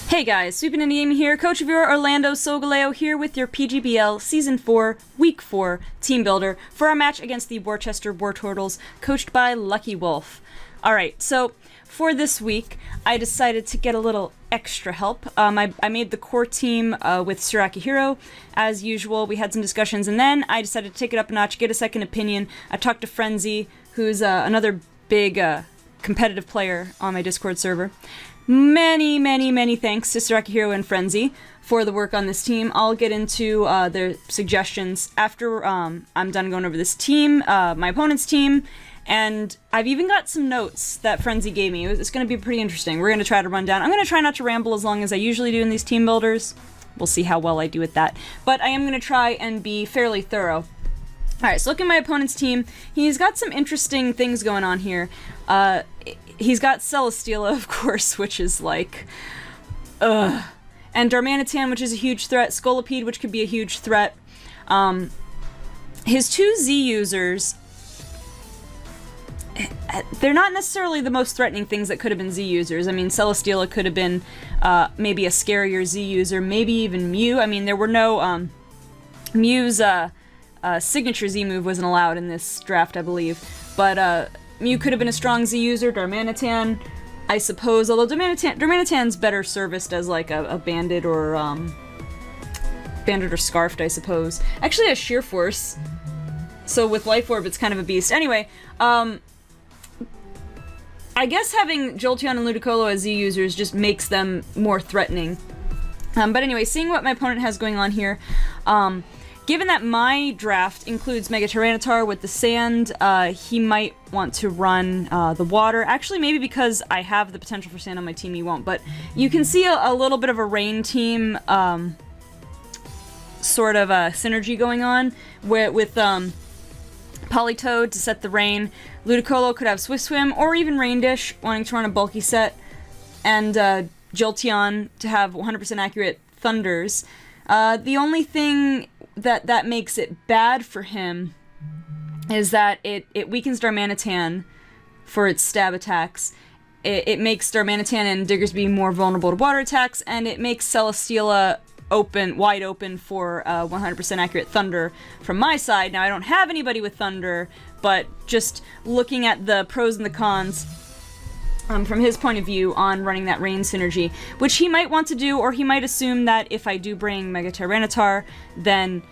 Hey guys, SweetBananaGaming here, coach of your Orlando Solgaleo here with your PGBL Season 4, Week 4 Team Builder for our match against the Worchester Wartortles, coached by Lucky Wolf. Alright, so for this week, I decided to get a little extra help. I made the core team with Akihiro. As usual, we had some discussions, and then I decided to take it up a notch, get a second opinion. I talked to Frenzy, who's another big competitive player on my Discord server. Many thanks to Akihiro and Frenzy for the work on this team. I'll get into their suggestions after I'm done going over this team, my opponent's team, and I've even got some notes that Frenzy gave me. It's going to be pretty interesting. We're going to try to run down. I'm going to try not to ramble as long as I usually do in these team builders. We'll see how well I do with that. But I am going to try and be fairly thorough. Alright, so look at my opponent's team. He's got some interesting things going on here. He's got Celesteela, of course, which is like, and Darmanitan, which is a huge threat. Scolipede, which could be a huge threat. His two Z users, they're not necessarily the most threatening things that could have been Z users. I mean, Celesteela could have been maybe a scarier Z user, maybe even Mew. I mean, there were no, Mew's signature Z move wasn't allowed in this draft, I believe. But Mew could have been a strong Z user. Darmanitan, I suppose, although Darmanitan's better serviced as like a bandit or scarfed, I suppose. Actually has sheer force, so with Life Orb it's kind of a beast. Anyway, I guess having Jolteon and Ludicolo as Z users just makes them more threatening. But anyway, seeing what my opponent has going on here, given that my draft includes Mega Tyranitar with the sand, he might want to run the water. Actually, maybe because I have the potential for sand on my team, he won't. But you can see a little bit of a rain team sort of synergy going on with Politoed to set the rain. Ludicolo could have Swift Swim or even Rain Dish, wanting to run a bulky set. And Jolteon to have 100% accurate Thunders. The only thing that makes it bad for him is that it weakens Darmanitan for its stab attacks. It makes Darmanitan and Diggersby more vulnerable to water attacks, and it makes Celesteela wide open for 100% accurate Thunder from my side. Now, I don't have anybody with Thunder, but just looking at the pros and the cons from his point of view on running that rain synergy, which he might want to do, or he might assume that if I do bring Mega Tyranitar, then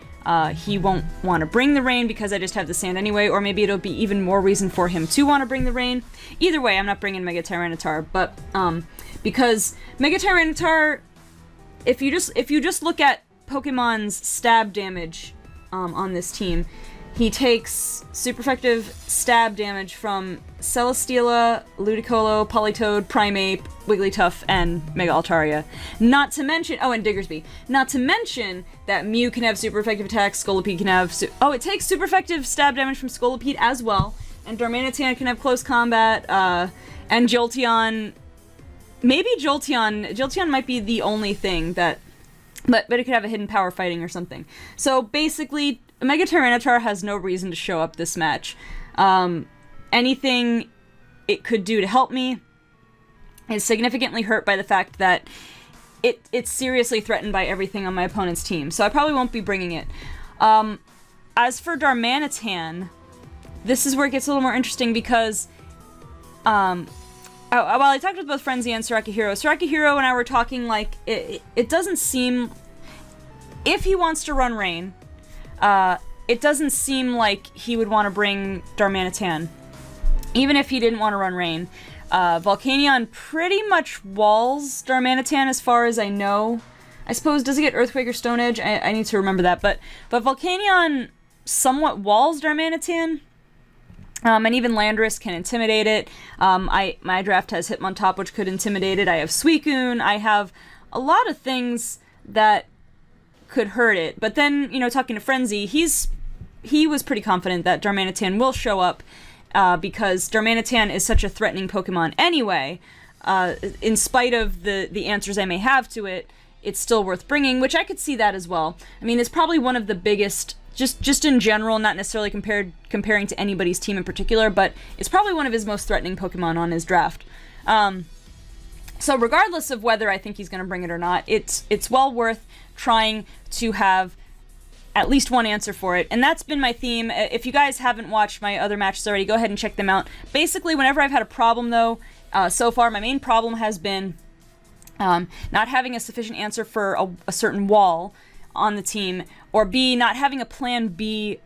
he won't want to bring the rain because I just have the sand anyway, or maybe it'll be even more reason for him to want to bring the rain. Either way, I'm not bringing Mega Tyranitar, but because Mega Tyranitar, if you just look at Pokemon's stab damage on this team, he takes super effective stab damage from Celesteela, Ludicolo, Politoed, Primeape, Wigglytuff, and Mega Altaria. Not to mention, and Diggersby. Not to mention that Mew can have super effective attacks, Scolipede can have, it takes super effective stab damage from Scolipede as well, and Darmanitan can have close combat, and Jolteon, maybe Jolteon might be the only thing that, but it could have a hidden power fighting or something. So basically, Mega Tyranitar has no reason to show up this match. Anything it could do to help me is significantly hurt by the fact that it's seriously threatened by everything on my opponent's team, so I probably won't be bringing it. As for Darmanitan, this is where it gets a little more interesting because, while I talked with both Frenzy and Akihiro and I were talking, like, it doesn't seem, if he wants to run rain, it doesn't seem like he would want to bring Darmanitan, even if he didn't want to run rain. Volcanion pretty much walls Darmanitan as far as I know. I suppose, does it get Earthquake or Stone Edge? I need to remember that, but Volcanion somewhat walls Darmanitan. And even Landorus can intimidate it. My draft has Hitmontop, which could intimidate it. I have Suicune. I have a lot of things that could hurt it. But then, talking to Frenzy, he was pretty confident that Darmanitan will show up because Darmanitan is such a threatening Pokemon anyway. In spite of the answers I may have to it, it's still worth bringing, which I could see that as well. I mean, it's probably one of the biggest, just in general, not necessarily comparing to anybody's team in particular, but it's probably one of his most threatening Pokemon on his draft. So regardless of whether I think he's going to bring it or not, it's well worth trying to have at least one answer for it. And that's been my theme. If you guys haven't watched my other matches already, go ahead and check them out. Basically, whenever I've had a problem, though, so far, my main problem has been not having a sufficient answer for a certain wall on the team, or B, not having a plan B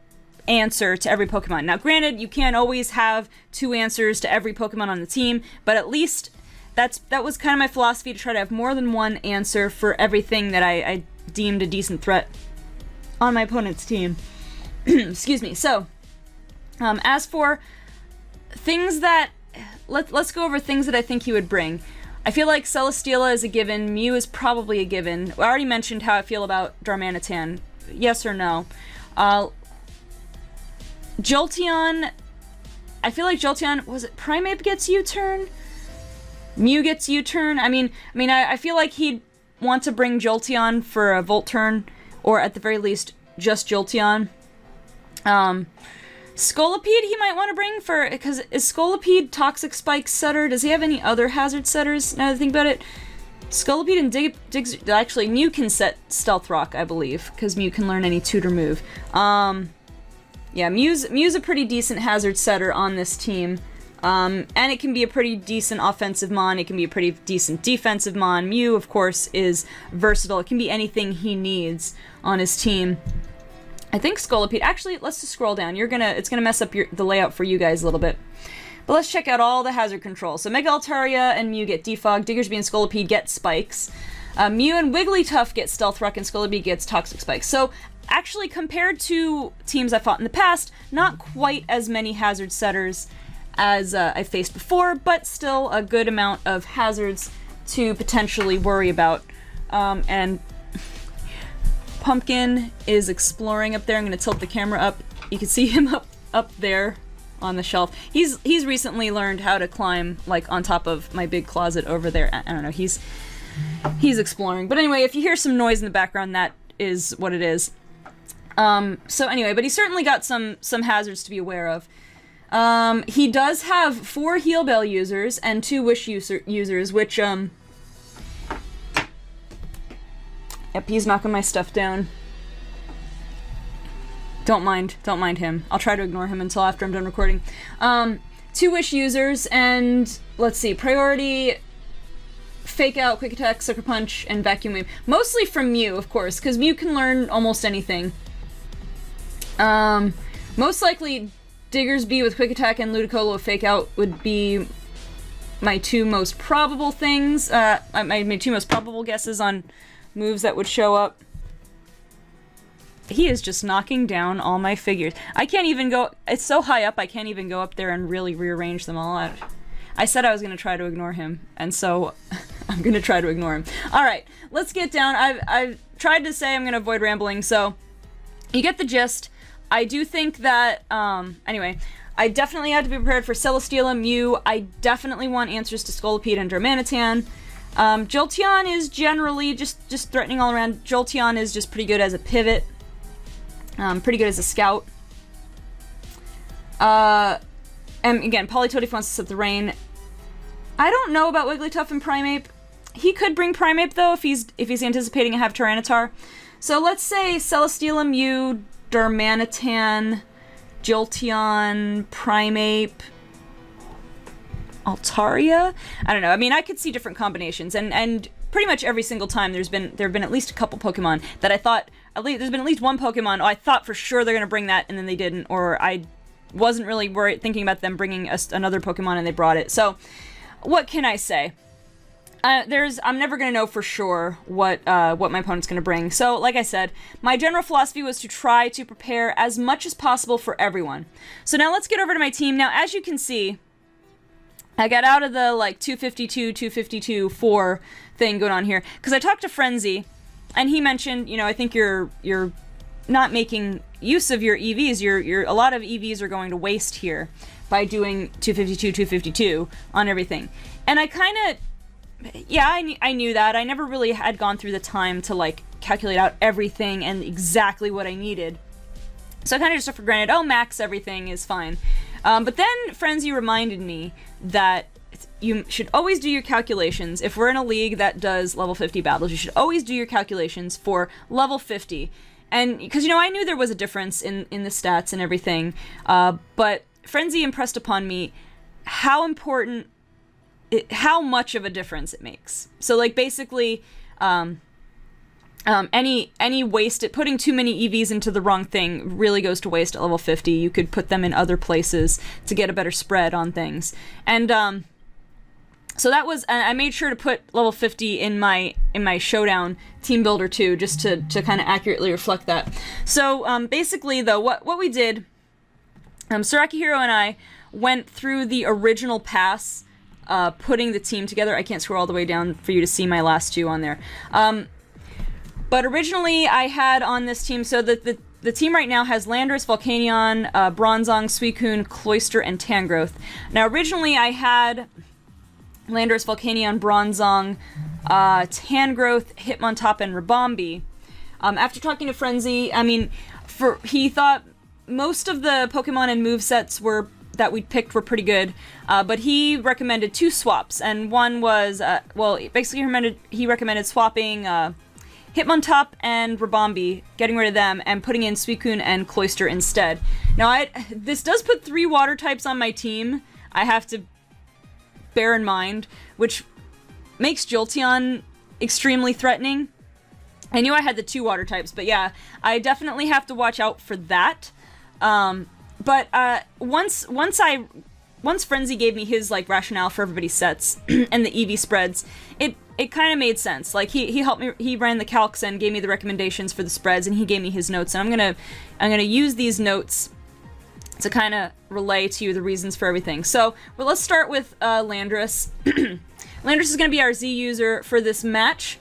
answer to every Pokemon. Now, granted, you can't always have 2 answers to every Pokemon on the team, but at least that was kind of my philosophy, to try to have more than one answer for everything that I deemed a decent threat on my opponent's team. Excuse me. So, as for things that... Let's go over things that I think he would bring. I feel like Celesteela is a given. Mew is probably a given. I already mentioned how I feel about Darmanitan. Yes or no? Jolteon... I feel like Jolteon... Was it Primeape gets U-turn? Mew gets U-turn? I feel like he'd want to bring Jolteon for a Volt turn, or at the very least, just Jolteon. Scolipede he might want to bring for... Because is Scolipede Toxic Spike setter? Does he have any other hazard setters, now that I think about it? Scolipede and Diggs... Actually, Mew can set Stealth Rock, I believe, because Mew can learn any tutor move. Yeah, Mew's a pretty decent hazard setter on this team. And it can be a pretty decent offensive mon, it can be a pretty decent defensive mon. Mew, of course, is versatile. It can be anything he needs on his team. I think Scolipede... Actually, let's just scroll down. It's gonna mess up the layout for you guys a little bit. But let's check out all the hazard controls. So Mega Altaria and Mew get Defog, Diggersby and Scolipede get Spikes. Mew and Wigglytuff get Stealth Rock, and Scolipede gets Toxic Spikes. So, actually, compared to teams I fought in the past, not quite as many hazard setters as I faced before, but still a good amount of hazards to potentially worry about. And Pumpkin is exploring up there. I'm going to tilt the camera up. You can see him up there on the shelf. He's recently learned how to climb, like, on top of my big closet over there. I don't know, he's exploring. But anyway, if you hear some noise in the background, that is what it is. So anyway, but he's certainly got some hazards to be aware of. He does have 4 Heal Bell users and 2 Wish users, which, Yep, he's knocking my stuff down. Don't mind him. I'll try to ignore him until after I'm done recording. 2 Wish users, and, let's see, Priority, Fake Out, Quick Attack, Sucker Punch, and Vacuum Wave. Mostly from Mew, of course, because Mew can learn almost anything. Most likely, Diggersby with Quick Attack and Ludicolo with Fake Out would be my 2 most probable things. My 2 most probable guesses on moves that would show up. He is just knocking down all my figures. I can't even go... It's so high up, I can't even go up there and really rearrange them all out. I said I was going to try to ignore him, and so I'm going to try to ignore him. Alright, let's get down. I've tried to say I'm going to avoid rambling, so you get the gist. I do think that... Anyway, I definitely had to be prepared for Celesteela, Mew. I definitely want answers to Scolipede and Darmanitan. Jolteon is generally just threatening all around. Jolteon is just pretty good as a pivot. Pretty good as a scout. And again, Politoed if he wants to set the rain. I don't know about Wigglytuff and Primeape. He could bring Primeape though if he's anticipating a have Tyranitar. So let's say Celesteela, Mew, Darmanitan, Jolteon, Primeape, Altaria? I don't know. I mean, I could see different combinations, and pretty much every single time there have been at least a couple Pokemon that I thought, there's been at least one Pokemon, I thought for sure they're going to bring that, and then they didn't, or I wasn't really thinking about them bringing another Pokemon and they brought it. So, what can I say? I'm never going to know for sure what my opponent's going to bring. So, like I said, my general philosophy was to try to prepare as much as possible for everyone. So now let's get over to my team. Now, as you can see, I got out of the, like, 252-4 thing going on here, because I talked to Frenzy, and he mentioned, you know, I think you're not making use of your EVs. A lot of EVs are going to waste here by doing 252 on everything. And I kind of, yeah, I knew that. I never really had gone through the time to, like, calculate out everything and exactly what I needed. So I kind of just took for granted, oh, max everything is fine. But then Frenzy reminded me that you should always do your calculations. If we're in a league that does level 50 battles, you should always do your calculations for level 50. And because, you know, I knew there was a difference in the stats and everything, but Frenzy impressed upon me how important, how much of a difference it makes. So, like, basically, any wasted, putting too many EVs into the wrong thing really goes to waste at level 50. You could put them in other places to get a better spread on things. And, so that was, I made sure to put level 50 in my Showdown team builder too, just to kind of accurately reflect that. So, basically though, what we did, Saraki Hero and I went through the original pass, putting the team together. I can't scroll all the way down for you to see my last two on there. But originally I had on this team, so the team right now has Landorus, Volcanion, Bronzong, Suicune, Cloyster, and Tangrowth. Now originally I had Landorus, Volcanion, Bronzong, Tangrowth, Hitmontop, and Ribombee. After talking to Frenzy, I mean, he thought most of the Pokemon and movesets that we picked were pretty good, but he recommended two swaps, and one was, well, basically he recommended swapping Hitmontop and Ribombee, getting rid of them, and putting in Suicune and Cloyster instead. Now, this does put 3 water types on my team, I have to bear in mind, which makes Jolteon extremely threatening. I knew I had the 2 water types, but yeah, I definitely have to watch out for that. But once Frenzy gave me his like rationale for everybody's sets and the EV spreads, it kind of made sense. Like he helped me, he ran the calcs and gave me the recommendations for the spreads, and he gave me his notes, and I'm gonna use these notes to kind of relay to you the reasons for everything. So, well, let's start with Landorus. Landorus is going to be our Z user for this match.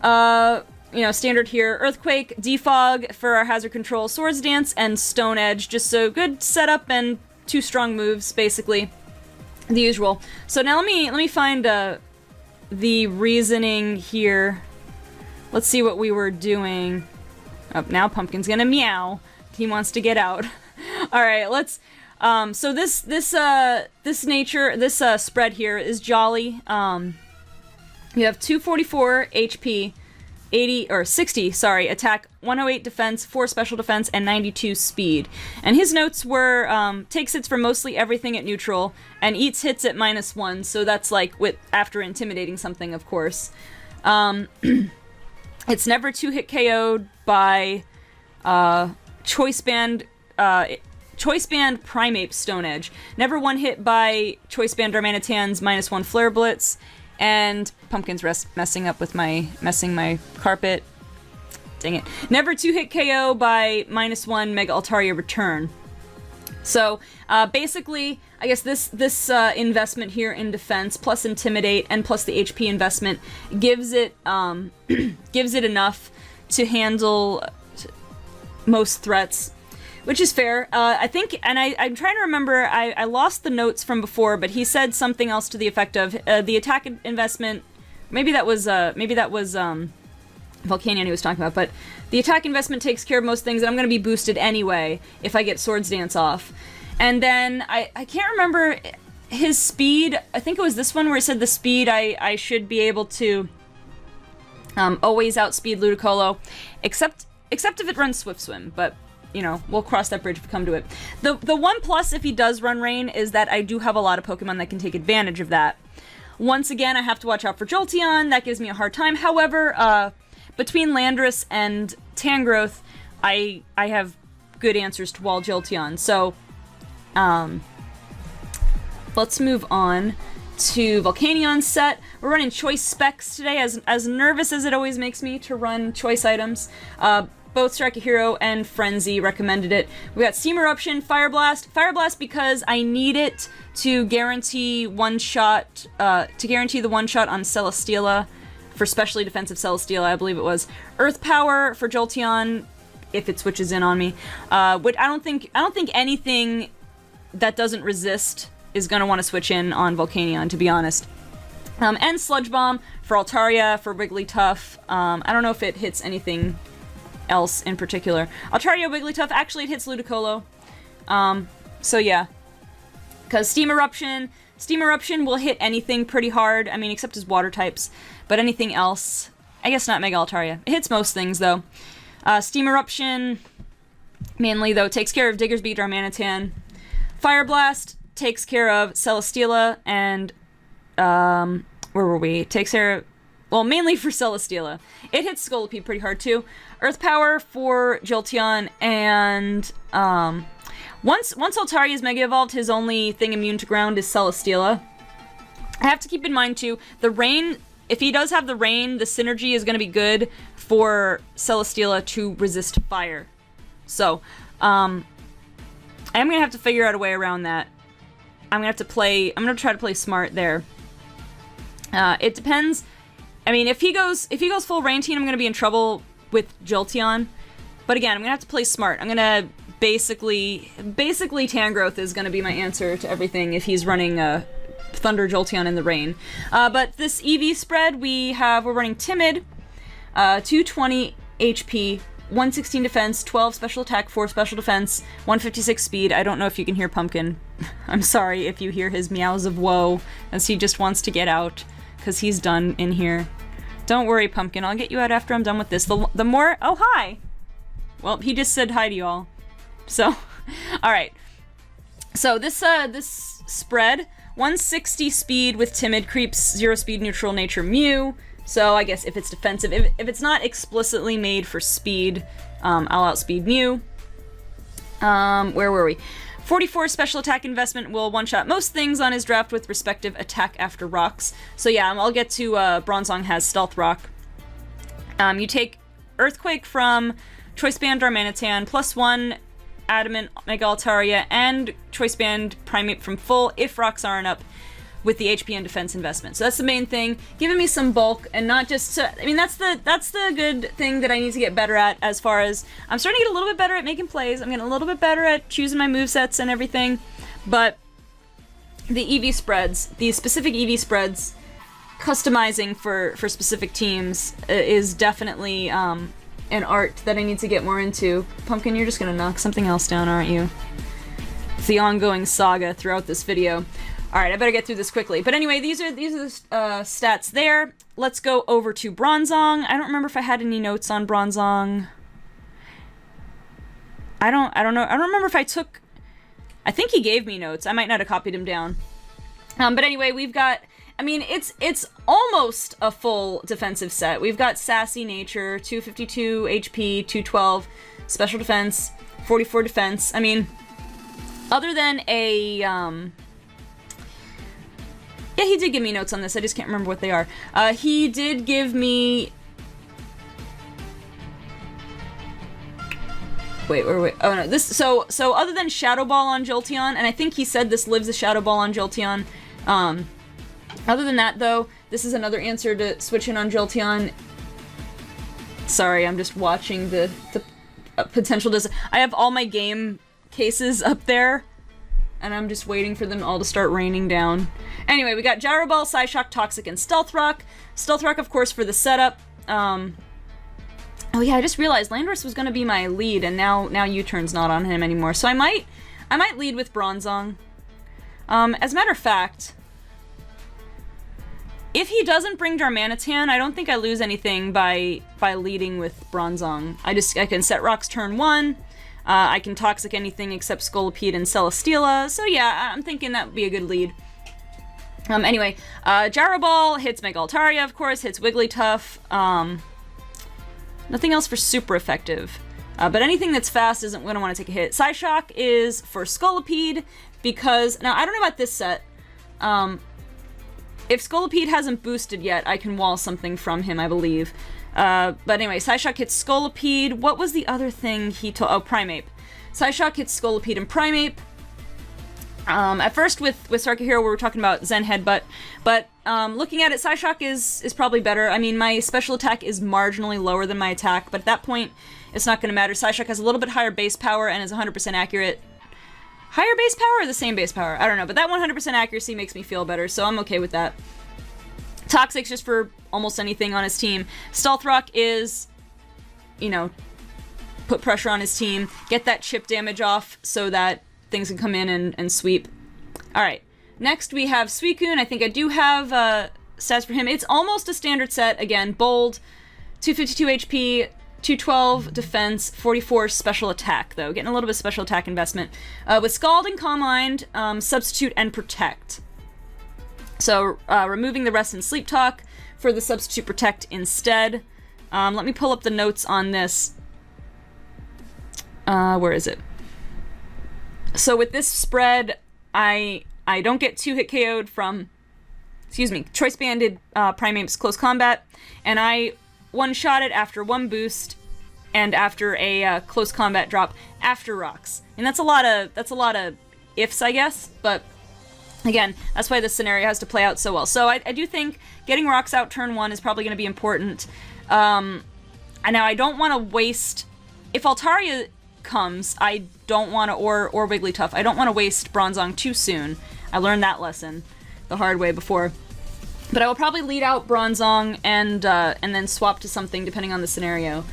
You know, standard here, Earthquake, Defog for our hazard control, Swords Dance, and Stone Edge. Just so good setup and 2 strong moves, basically. The usual. So now let me find the reasoning here. Let's see what we were doing. Oh, now Pumpkin's gonna meow. He wants to get out. All right, let's. So this spread here is jolly. You have 244 HP, 60, sorry, attack, 108 defense, 4 special defense, and 92 speed. And his notes were takes hits for mostly everything at neutral and eats hits at -1. So that's like after intimidating something, of course. It's never 2-hit KO'd by Choice Band Primeape Stone Edge. Never 1-hit by Choice Band Darmanitan's -1 Flare Blitz. And Pumpkin's messing my carpet. Dang it. Never 2-hit KO by -1 Mega Altaria Return. So, basically, I guess this investment here in defense, plus Intimidate, and plus the HP investment, gives it enough to handle most threats, which is fair. I think, and I'm trying to remember, I lost the notes from before, but he said something else to the effect of the attack investment. Maybe that was Volcanion he was talking about, but the attack investment takes care of most things, and I'm going to be boosted anyway if I get Swords Dance off. And then I can't remember his speed. I think it was this one where he said the speed I should be able to always outspeed Ludicolo, except if it runs Swift Swim, but you know, we'll cross that bridge if we come to it. The one plus if he does run Rain is that I do have a lot of Pokemon that can take advantage of that. Once again, I have to watch out for Jolteon. That gives me a hard time. However, between Landorus and Tangrowth, I have good answers to wall Jolteon. So, let's move on to Volcanion's set. We're running choice specs today, as nervous as it always makes me to run choice items. Both Saraki Hero and Frenzy recommended it. We got Steam Eruption, Fire Blast. Fire Blast because I need it to guarantee the one shot on Celesteela for specially defensive Celesteela, I believe it was. Earth Power for Jolteon if it switches in on me. But I don't think anything that doesn't resist is gonna want to switch in on Volcanion, to be honest. And Sludge Bomb for Altaria, for Wigglytuff. I don't know if it hits anything else in particular. Altaria, Wigglytuff, actually it hits Ludicolo. So yeah. Because Steam Eruption, Steam Eruption will hit anything pretty hard. I mean, except his water types. But anything else, I guess not Mega Altaria. It hits most things, though. Steam Eruption, mainly, though, takes care of Digger's Beat, Darmanitan. Fire Blast takes care of Celesteela and, where were we? Takes care of, well, mainly for Celesteela. It hits Scolipede pretty hard, too. Earth Power for Jolteon, and, once Altaria is Mega Evolved, his only thing immune to ground is Celesteela. I have to keep in mind, too, the Rain, if he does have the Rain, the synergy is going to be good for Celesteela to resist fire. So, I'm going to have to figure out a way around that. I'm going to try to play smart there. It depends. I mean, if he goes full Rain Team, I'm going to be in trouble with Jolteon. But again, I'm going to have to play smart. I'm going to basically Tangrowth is going to be my answer to everything if he's running Thunder Jolteon in the rain. But this EV spread, we're running Timid, 220 HP, 116 defense, 12 special attack, 4 special defense, 156 speed. I don't know if you can hear Pumpkin. I'm sorry if you hear his meows of woe as he just wants to get out because he's done in here. Don't worry, Pumpkin. I'll get you out after I'm done with this. The more... Oh, hi! Well, he just said hi to y'all. So, alright. So, this spread, 160 speed with Timid, creeps 0 speed, neutral nature Mew. So, I guess if it's defensive, if it's not explicitly made for speed, I'll outspeed Mew. Where were we? 44 special attack investment will one-shot most things on his draft with respective attack after rocks. So yeah, I'll get to, Bronzong has Stealth Rock. You take Earthquake from Choice Band Darmanitan, +1 Adamant Mega Altaria, and Choice Band Primate from full if rocks aren't up with the HP and defense investment. So that's the main thing. Giving me some bulk and not just... I mean, that's the good thing that I need to get better at as far as... I'm starting to get a little bit better at making plays. I'm getting a little bit better at choosing my movesets and everything. But the EV spreads, these specific EV spreads, customizing for specific teams is definitely an art that I need to get more into. Pumpkin, you're just gonna knock something else down, aren't you? It's the ongoing saga throughout this video. Alright, I better get through this quickly. But anyway, these are the stats there. Let's go over to Bronzong. I don't remember if I had any notes on Bronzong. I don't know. I don't remember if I took... I think he gave me notes. I might not have copied him down. But anyway, we've got... I mean, it's almost a full defensive set. We've got Sassy Nature, 252 HP, 212 Special Defense, 44 Defense. I mean, other than a... Yeah, he did give me notes on this. I just can't remember what they are. He did give me... Wait. Oh, no. This... So other than Shadow Ball on Jolteon, and I think he said this lives a Shadow Ball on Jolteon. Other than that, though, this is another answer to switch in on Jolteon. Sorry, I'm just watching the potential... I have all my game cases up there, and I'm just waiting for them all to start raining down. Anyway, we got Gyro Ball, Psyshock, Toxic, and Stealth Rock. Stealth Rock, of course, for the setup. Oh yeah, I just realized Landorus was going to be my lead, and now U-turn's not on him anymore. So I might lead with Bronzong. As a matter of fact, if he doesn't bring Darmanitan, I don't think I lose anything by leading with Bronzong. I can set rocks turn 1. I can Toxic anything except Scolipede and Celesteela. So yeah, I'm thinking that would be a good lead. Anyway, Gyro Ball hits Mega Altaria, of course, hits Wigglytuff. Nothing else for super effective. But anything that's fast isn't going to want to take a hit. Psyshock is for Scolipede, because... Now, I don't know about this set. If Scolipede hasn't boosted yet, I can wall something from him, I believe. But anyway, Psyshock hits Scolipede. What was the other thing he told... Oh, Primeape. Psyshock hits Scolipede and Primeape. At first with Sarka Hero, we were talking about Zen Headbutt, but looking at it, Psyshock is probably better. I mean, my special attack is marginally lower than my attack, but at that point, it's not going to matter. Psyshock has a little bit higher base power and is 100% accurate. Higher base power or the same base power? I don't know, but that 100% accuracy makes me feel better, so I'm okay with that. Toxic's just for almost anything on his team. Stealth Rock is, you know, put pressure on his team, get that chip damage off so that things can come in and sweep. Alright, Next, we have Suicune. I think I do have stats for him. It's almost a standard set. Again, bold, 252 HP, 212 defense, 44 special attack, though. Getting a little bit of special attack investment. With Scald and Calm Mind, Substitute, and Protect. So, removing the Rest and Sleep Talk for the Substitute Protect instead. Let me pull up the notes on this. Where is it? So with this spread, I don't get 2-hit KO'd from, Choice Banded Primape's Close Combat, and I one-shot it after 1 boost and after a Close Combat drop after rocks. And that's a lot of ifs, I guess, but again, that's why this scenario has to play out so well. So I do think getting rocks out turn 1 is probably going to be important. And now I don't want to waste, if Altaria comes, I don't want to, or Wigglytuff, I don't want to waste Bronzong too soon. I learned that lesson the hard way before. But I will probably lead out Bronzong and then swap to something depending on the scenario.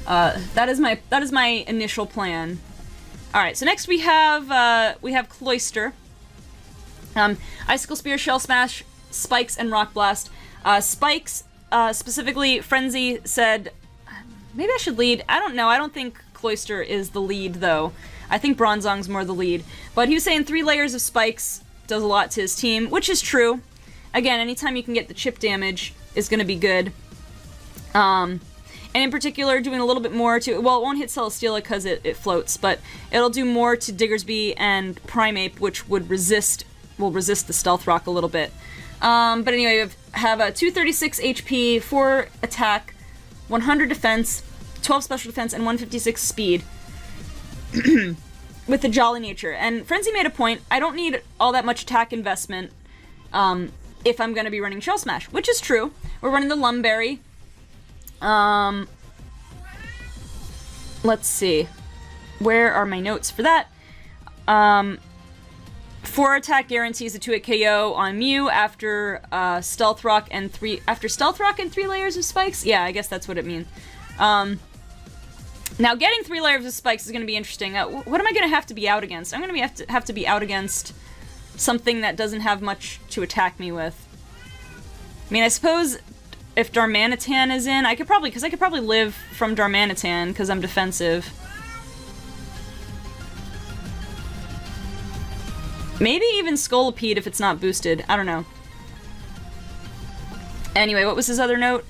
That is my initial plan. All right, so next we have Cloyster. Icicle Spear, Shell Smash, Spikes, and Rock Blast. Spikes, specifically, Frenzy said, maybe I should lead. I don't know. I don't think Cloyster is the lead, though. I think Bronzong's more the lead. But he was saying 3 layers of Spikes does a lot to his team, which is true. Again, anytime you can get the chip damage is going to be good. And in particular, doing a little bit more to, well, it won't hit Celesteela because it floats, but it'll do more to Diggersby and Primeape, which will resist the Stealth Rock a little bit. But anyway, we have a 236 HP, 4 attack, 100 defense, 12 special defense, and 156 speed. With the Jolly nature. And Frenzy made a point, I don't need all that much attack investment if I'm going to be running Shell Smash, which is true. We're running the Lumberry. Let's see. Where are my notes for that? 4 attack guarantees a 2-hit KO on Mew after Stealth Rock and 3 layers of spikes? Yeah, I guess that's what it means. Now, getting 3 layers of spikes is going to be interesting. What am I going to have to be out against? I'm going to have to be out against something that doesn't have much to attack me with. I mean, I suppose if Darmanitan is in, I could probably live from Darmanitan because I'm defensive. Maybe even Scolipede if it's not boosted. I don't know. Anyway, what was his other note?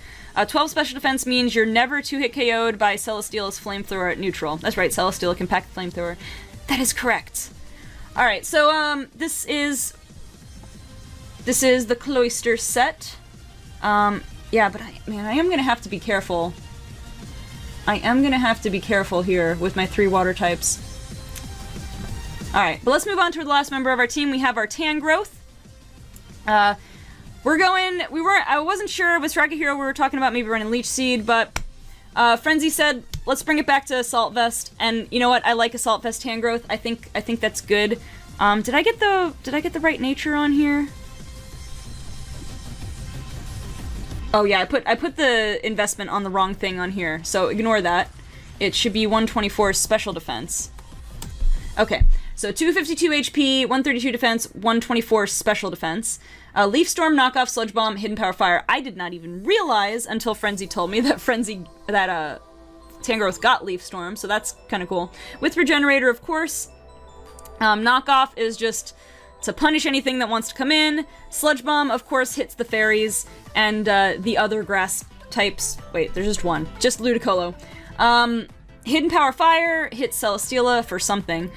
12 special defense means you're never 2-hit KO'd by Celesteela's Flamethrower at neutral. That's right, Celesteela can pack the Flamethrower. That is correct. Alright, so this is the Cloyster set. Yeah, but I am gonna have to be careful. I am gonna have to be careful here with my 3 water types. Alright, but let's move on to the last member of our team. We have our Tangrowth. I wasn't sure with Strike Hero we were talking about maybe running Leech Seed, but Frenzy said, let's bring it back to Assault Vest, and you know what, I like Assault Vest Tangrowth. I think that's good. Did I get the right nature on here? Oh yeah, I put the investment on the wrong thing on here, so ignore that. It should be 124 special defense. Okay, so 252 HP, 132 defense, 124 special defense. Leaf Storm, Knockoff, Sludge Bomb, Hidden Power Fire. I did not even realize until Frenzy told me that Tangrowth got Leaf Storm, so that's kind of cool. With Regenerator, of course. Knockoff is just to punish anything that wants to come in. Sludge Bomb, of course, hits the fairies and the other grass types. Wait, there's just one. Just Ludicolo. Hidden Power Fire hits Celesteela for something.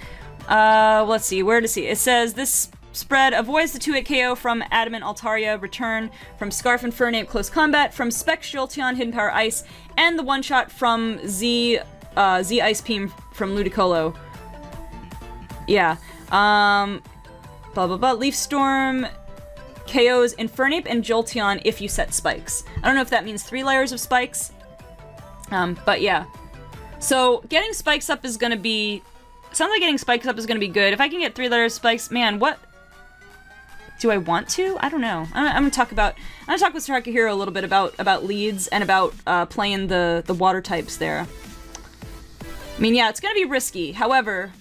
Let's see, where to see? It says this spread avoids the 2-hit KO from Adamant Altaria, return from Scarf and Fernape Close Combat, from Specs Jolteon Hidden Power Ice, and the one-shot from Z Ice Beam from Ludicolo. Yeah. Blah blah blah. Leaf Storm KOs Infernape and Jolteon if you set spikes. I don't know if that means 3 layers of spikes. But yeah. So getting spikes up is gonna be... Sounds like getting spikes up is gonna be good. If I can get 3 layers of spikes, man, what... Do I want to? I don't know. I'm gonna talk with Strike Hero a little bit about leads and about playing the water types there. I mean, yeah, it's gonna be risky. However,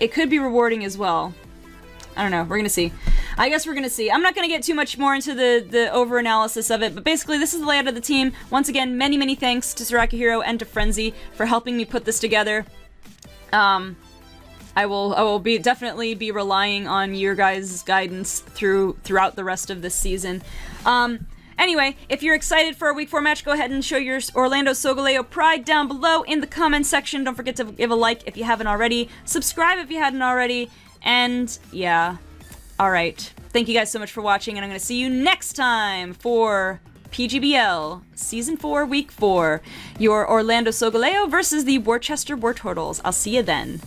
it could be rewarding as well. I don't know. We're gonna see. I guess we're gonna see. I'm not gonna get too much more into the over-analysis of it, but basically this is the layout of the team. Once again, many thanks to Sarakahiro and to Frenzy for helping me put this together. I will definitely be relying on your guys' guidance throughout the rest of this season. Anyway, if you're excited for a Week 4 match, go ahead and show your Orlando Solgaleo pride down below in the comments section. Don't forget to give a like if you haven't already. Subscribe if you hadn't already. And, yeah. Alright. Thank you guys so much for watching, and I'm going to see you next time for PGBL Season 4, Week 4. Your Orlando Solgaleo versus the Worchester Wartortles. I'll see you then.